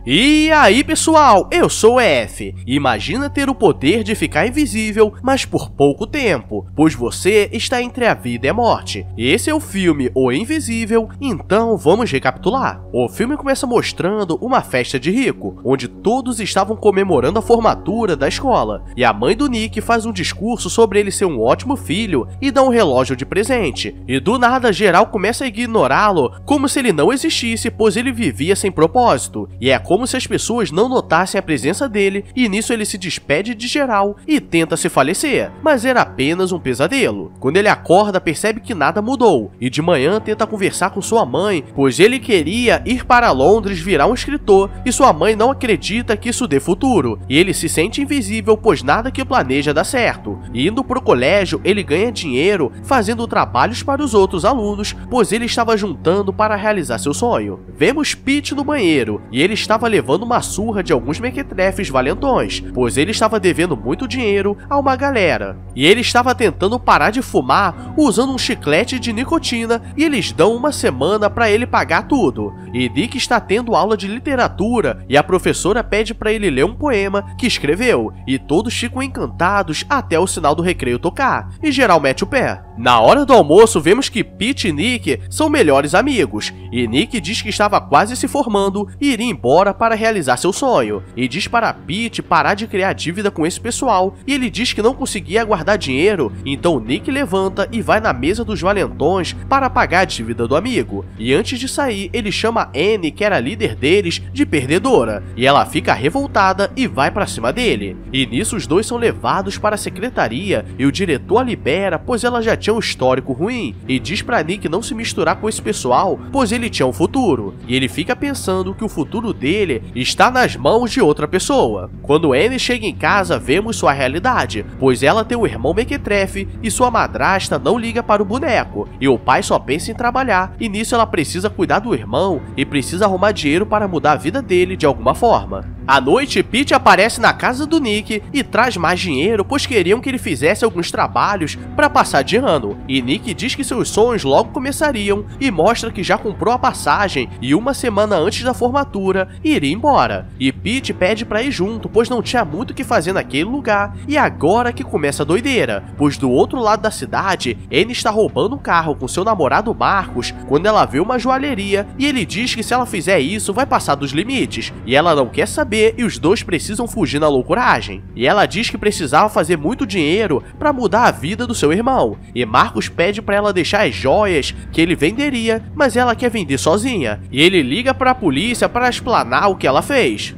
E aí pessoal, eu sou o F. Imagina ter o poder de ficar invisível, mas por pouco tempo, pois você está entre a vida e a morte. Esse é o filme O Invisível, então vamos recapitular. O filme começa mostrando uma festa de rico, onde todos estavam comemorando a formatura da escola, e a mãe do Nick faz um discurso sobre ele ser um ótimo filho e dá um relógio de presente. E do nada geral começa a ignorá-lo como se ele não existisse, pois ele vivia sem propósito, e é como se as pessoas não notassem a presença dele, e nisso ele se despede de geral e tenta se falecer, mas era apenas um pesadelo. Quando ele acorda, percebe que nada mudou, e de manhã tenta conversar com sua mãe, pois ele queria ir para Londres virar um escritor, e sua mãe não acredita que isso dê futuro, e ele se sente invisível, pois nada que planeja dá certo. E indo pro colégio, ele ganha dinheiro fazendo trabalhos para os outros alunos, pois ele estava juntando para realizar seu sonho. Vemos Pete no banheiro, e ele estava levando uma surra de alguns mequetrefes valentões, pois ele estava devendo muito dinheiro a uma galera. E ele estava tentando parar de fumar usando um chiclete de nicotina, e eles dão uma semana para ele pagar tudo. E Nick está tendo aula de literatura, e a professora pede para ele ler um poema que escreveu, e todos ficam encantados até o sinal do recreio tocar, e geral mete o pé. Na hora do almoço, vemos que Pete e Nick são melhores amigos, e Nick diz que estava quase se formando e iria embora para realizar seu sonho, e diz para Pete parar de criar dívida com esse pessoal, e ele diz que não conseguia guardar dinheiro, então Nick levanta e vai na mesa dos valentões para pagar a dívida do amigo, e antes de sair ele chama Anne, que era líder deles, de perdedora, e ela fica revoltada e vai para cima dele, e nisso os dois são levados para a secretaria e o diretor a libera, pois ela já tinha um histórico ruim, e diz pra Nick não se misturar com esse pessoal, pois ele tinha um futuro, e ele fica pensando que o futuro dele está nas mãos de outra pessoa. Quando Anne chega em casa, vemos sua realidade, pois ela tem um irmão mequetrefe e sua madrasta não liga para o boneco, e o pai só pensa em trabalhar, e nisso ela precisa cuidar do irmão e precisa arrumar dinheiro para mudar a vida dele de alguma forma. À noite, Pete aparece na casa do Nick e traz mais dinheiro, pois queriam que ele fizesse alguns trabalhos para passar de ano, e Nick diz que seus sonhos logo começariam e mostra que já comprou a passagem e uma semana antes da formatura iria embora, e Pete pede para ir junto, pois não tinha muito o que fazer naquele lugar, e agora que começa a doideira, pois do outro lado da cidade, Anne está roubando um carro com seu namorado Marcos quando ela vê uma joalheria, e ele diz que se ela fizer isso vai passar dos limites, e ela não quer saber, e os dois precisam fugir na loucuragem. E ela diz que precisava fazer muito dinheiro para mudar a vida do seu irmão, e Marcos pede para ela deixar as joias que ele venderia, mas ela quer vender sozinha, e ele liga para a polícia para explanar o que ela fez.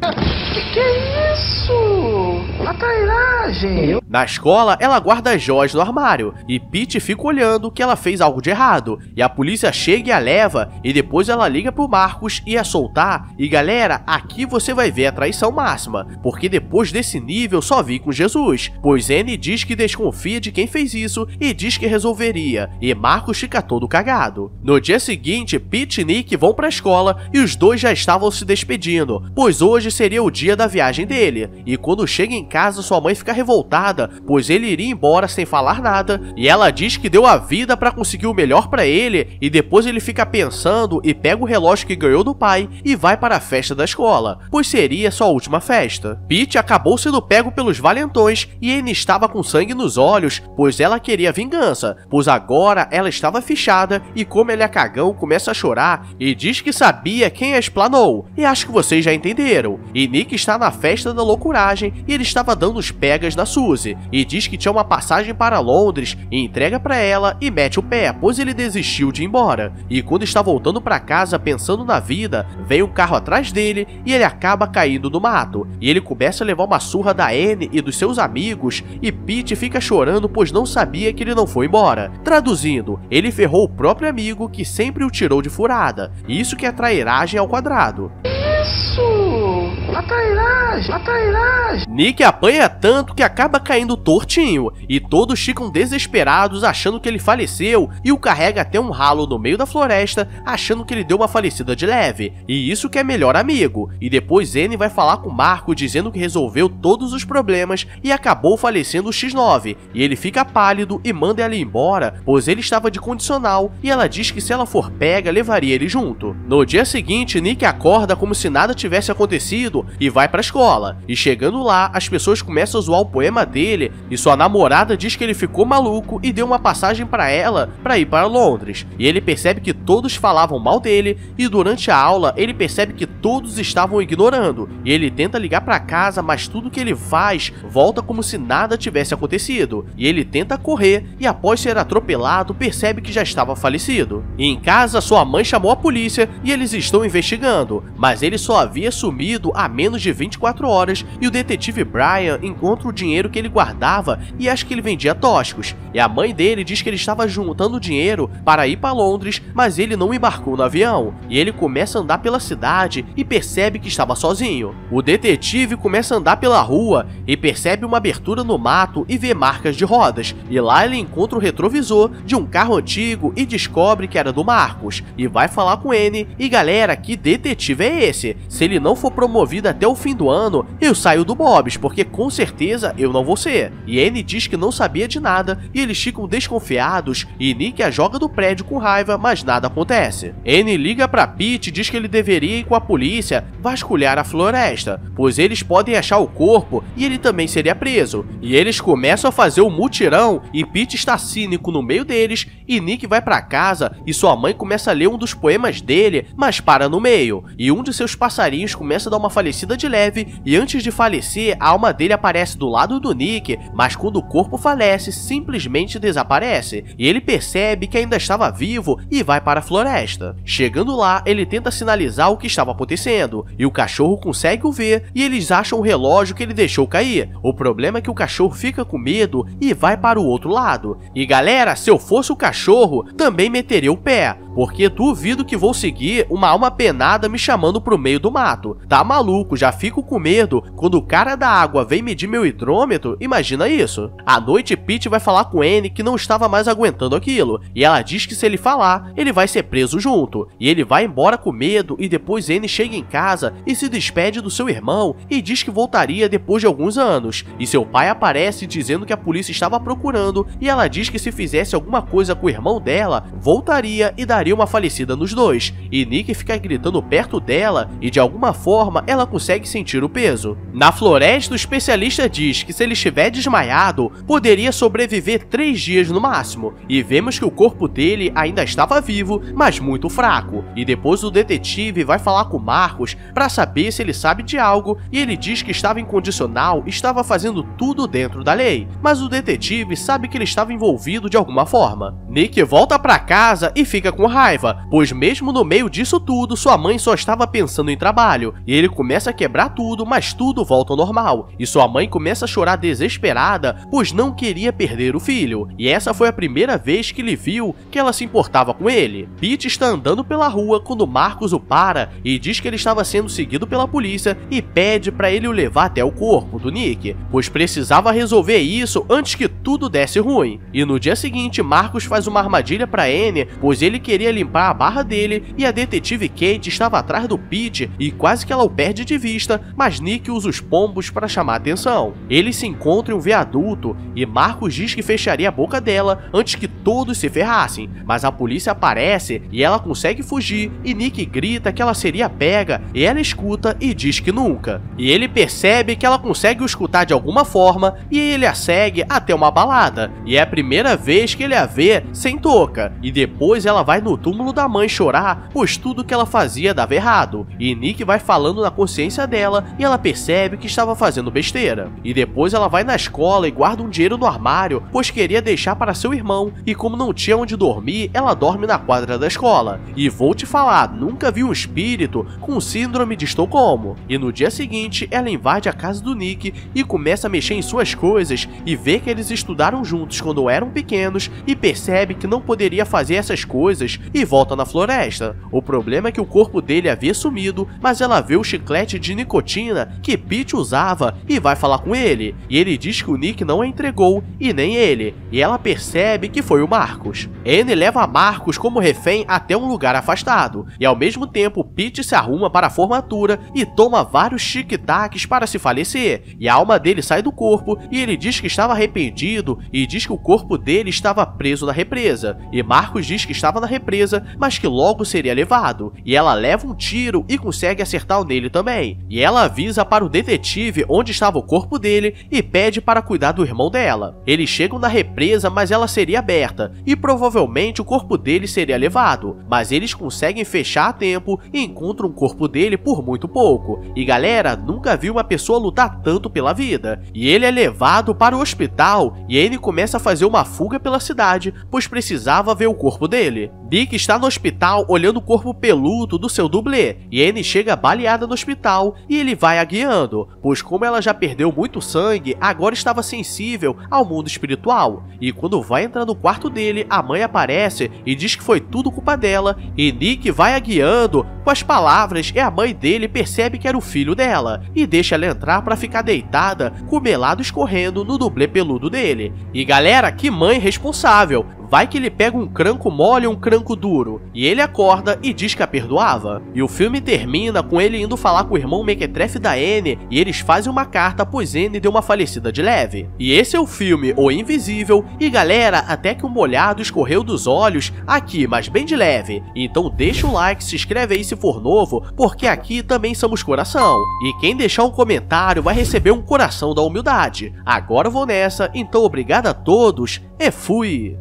Que é isso? A trairagem! Na escola, ela guarda as joias no armário, e Pete fica olhando que ela fez algo de errado, e a polícia chega e a leva, e depois ela liga pro Marcos e a soltar, e galera, aqui você vai ver a traição máxima, porque depois desse nível só vi com Jesus, pois Anne diz que desconfia de quem fez isso e diz que resolveria, e Marcos fica todo cagado. No dia seguinte, Pete e Nick vão pra escola e os dois já estavam se despedindo, pois hoje seria o dia da viagem dele, e quando chega em casa sua mãe fica revoltada, pois ele iria embora sem falar nada, e ela diz que deu a vida para conseguir o melhor para ele, e depois ele fica pensando e pega o relógio que ganhou do pai e vai para a festa da escola, pois seria sua última festa. Pete acabou sendo pego pelos valentões e Anne estava com sangue nos olhos, pois ela queria vingança, pois agora ela estava fichada, e como ele é cagão, começa a chorar e diz que sabia quem a explanou, e acho que vocês já entenderam. E Nick está na festa da loucuragem e ele estava dando os pegas na Suzy, e diz que tinha uma passagem para Londres e entrega para ela e mete o pé, pois ele desistiu de ir embora. E quando está voltando para casa pensando na vida, vem um carro atrás dele e ele acaba caindo no mato, e ele começa a levar uma surra da Anne e dos seus amigos, e Pete fica chorando pois não sabia que ele não foi embora. Traduzindo, ele ferrou o próprio amigo que sempre o tirou de furada, isso que é trairagem ao quadrado. Isso! A trairagem! A trairagem! Nick apanha tanto que acaba caindo tortinho, e todos ficam desesperados achando que ele faleceu e o carrega até um ralo no meio da floresta achando que ele deu uma falecida de leve, e isso que é melhor amigo. E depois Annie vai falar com Marco dizendo que resolveu todos os problemas e acabou falecendo o X9, e ele fica pálido e manda ela ir embora, pois ele estava de condicional, e ela diz que se ela for pega, levaria ele junto. No dia seguinte, Nick acorda como se nada tivesse acontecido e vai pra escola, e chegando lá, as pessoas começam a zoar o poema dele, e sua namorada diz que ele ficou maluco e deu uma passagem pra ela pra ir para Londres, e ele percebe que todos falavam mal dele, e durante a aula ele percebe que todos estavam ignorando, e ele tenta ligar pra casa, mas tudo que ele faz volta como se nada tivesse acontecido, e ele tenta correr, e após ser atropelado, percebe que já estava falecido. E em casa, sua mãe chamou a polícia, e eles estão investigando, mas ele só havia sumido há menos de 24 horas, e o detetive Brian encontra o dinheiro que ele guardava e acha que ele vendia tóxicos, e a mãe dele diz que ele estava juntando dinheiro para ir para Londres, mas ele não embarcou no avião, e ele começa a andar pela cidade e percebe que estava sozinho. O detetive começa a andar pela rua e percebe uma abertura no mato e vê marcas de rodas, e lá ele encontra o retrovisor de um carro antigo e descobre que era do Marcos, e vai falar com Annie, e galera, que detetive é esse? Se ele não for promovido até o fim do ano, eu saio do Bob's, porque com certeza eu não vou ser. E Annie diz que não sabia de nada, e eles ficam desconfiados, e Nick a joga do prédio com raiva, mas nada acontece. Annie liga pra Pete e diz que ele deveria ir com a polícia vasculhar a floresta, pois eles podem achar o corpo e ele também seria preso. E eles começam a fazer o mutirão, e Pete está cínico no meio deles, e Nick vai pra casa e sua mãe começa a ler um dos poemas dele, mas para no meio, e um de seus passarinhos começa a dar uma falecida de leve, e antes de falecer, a alma dele aparece do lado do Nick, mas quando o corpo falece, simplesmente desaparece, e ele percebe que ainda estava vivo e vai para a floresta. Chegando lá, ele tenta sinalizar o que estava acontecendo, e o cachorro consegue o ver, e eles acham o relógio que ele deixou cair. O problema é que o cachorro fica com medo e vai para o outro lado. E galera, se eu fosse o cachorro, também meteria o pé, porque duvido que vou seguir uma alma penada me chamando pro meio do mato. Tá maluco, já fico com medo quando o cara da água vem medir meu hidrômetro, imagina isso. À noite, Pete vai falar com Annie que não estava mais aguentando aquilo, e ela diz que se ele falar, ele vai ser preso junto, e ele vai embora com medo, e depois Annie chega em casa e se despede do seu irmão e diz que voltaria depois de alguns anos, e seu pai aparece dizendo que a polícia estava procurando, e ela diz que se fizesse alguma coisa com o irmão dela, voltaria e daria uma falecida nos dois, e Nick fica gritando perto dela e de alguma forma ela consegue sentir o peso. Na floresta, o especialista diz que se ele estiver desmaiado, poderia sobreviver 3 dias no máximo, e vemos que o corpo dele ainda estava vivo, mas muito fraco, e depois o detetive vai falar com Marcos para saber se ele sabe de algo, e ele diz que estava incondicional e estava fazendo tudo dentro da lei, mas o detetive sabe que ele estava envolvido de alguma forma. Nick volta para casa e fica com raiva, pois mesmo no meio disso tudo, sua mãe só estava pensando em trabalho, e ele começa a quebrar tudo, mas tudo volta ao normal, e sua mãe começa a chorar desesperada, pois não queria perder o filho, e essa foi a primeira vez que ele viu que ela se importava com ele. Pete está andando pela rua quando Marcos o para e diz que ele estava sendo seguido pela polícia e pede para ele o levar até o corpo do Nick, pois precisava resolver isso antes que tudo desse ruim. E no dia seguinte, Marcos faz uma armadilha para Annie, pois ele queria limpar a barra dele, e a detetive Kate estava atrás do Pete e quase que ela o perde de vista, mas Nick usa os pombos para chamar a atenção. Eles se encontram em um viaduto e Marcos diz que fecharia a boca dela antes que todos se ferrassem, mas a polícia aparece e ela consegue fugir, e Nick grita que ela seria pega, e ela escuta e diz que nunca. E ele percebe que ela consegue o escutar de alguma forma, e ele a segue até uma balada, e é a primeira vez que ele a vê sem touca, e depois ela vai no túmulo da mãe chorar, pois tudo que ela fazia dava errado, e Nick vai falando na consciência dela, e ela percebe que estava fazendo besteira. E depois ela vai na escola e guarda um dinheiro no armário, pois queria deixar para seu irmão, e como não tinha onde dormir, ela dorme na quadra da escola. E vou te falar, nunca vi um espírito com síndrome de Estocolmo. E no dia seguinte, ela invade a casa do Nick e começa a mexer em suas coisas, e vê que eles estudaram juntos quando eram pequenos, e percebe que não poderia fazer essas coisas e volta na floresta. O problema é que o corpo dele havia sumido, mas ela vê o chiclete de nicotina que Pete usava e vai falar com ele. E ele diz que o Nick não a entregou e nem ele, e ela percebe que foi o Marcus. Annie leva Marcus como refém até um lugar afastado, e ao mesmo tempo Pete se arruma para a formatura e toma vários tic-tacs para se falecer, e a alma dele sai do corpo e ele diz que estava arrependido e diz que o corpo dele estava preso na represa, e Marcus diz que estava na represa, mas que logo seria levado, e ela leva um tiro e consegue acertar nele também, e ela avisa para o detetive onde estava o corpo dele e pede para cuidar do irmão dela. Eles chegam na represa, mas ela seria aberta, e provavelmente o corpo dele seria levado, mas eles conseguem fechar a tempo e encontram o corpo dele por muito pouco, e galera, nunca vi uma pessoa lutar tanto pela vida, e ele é levado para o hospital, e ele começa a fazer uma fuga pela cidade, pois precisava ver o corpo dele. Nick está no hospital olhando o corpo peludo do seu dublê, e Annie chega baleada no hospital e ele vai a guiando, pois como ela já perdeu muito sangue, agora estava sensível ao mundo espiritual, e quando vai entrar no quarto dele, a mãe aparece e diz que foi tudo culpa dela, e Nick vai a guiando com as palavras e a mãe dele percebe que era o filho dela, e deixa ela entrar para ficar deitada com o melado escorrendo no dublê peludo dele. E galera, que mãe responsável! Vai que ele pega um cranco mole e um cranco duro, e ele acorda e diz que a perdoava. E o filme termina com ele indo falar com o irmão mequetrefe da Annie, e eles fazem uma carta pois Annie deu uma falecida de leve. E esse é o filme O Invisível, e galera, até que o molhado escorreu dos olhos aqui, mas bem de leve. Então deixa o like, se inscreve aí se for novo, porque aqui também somos coração. E quem deixar um comentário vai receber um coração da humildade. Agora eu vou nessa, então obrigado a todos e fui!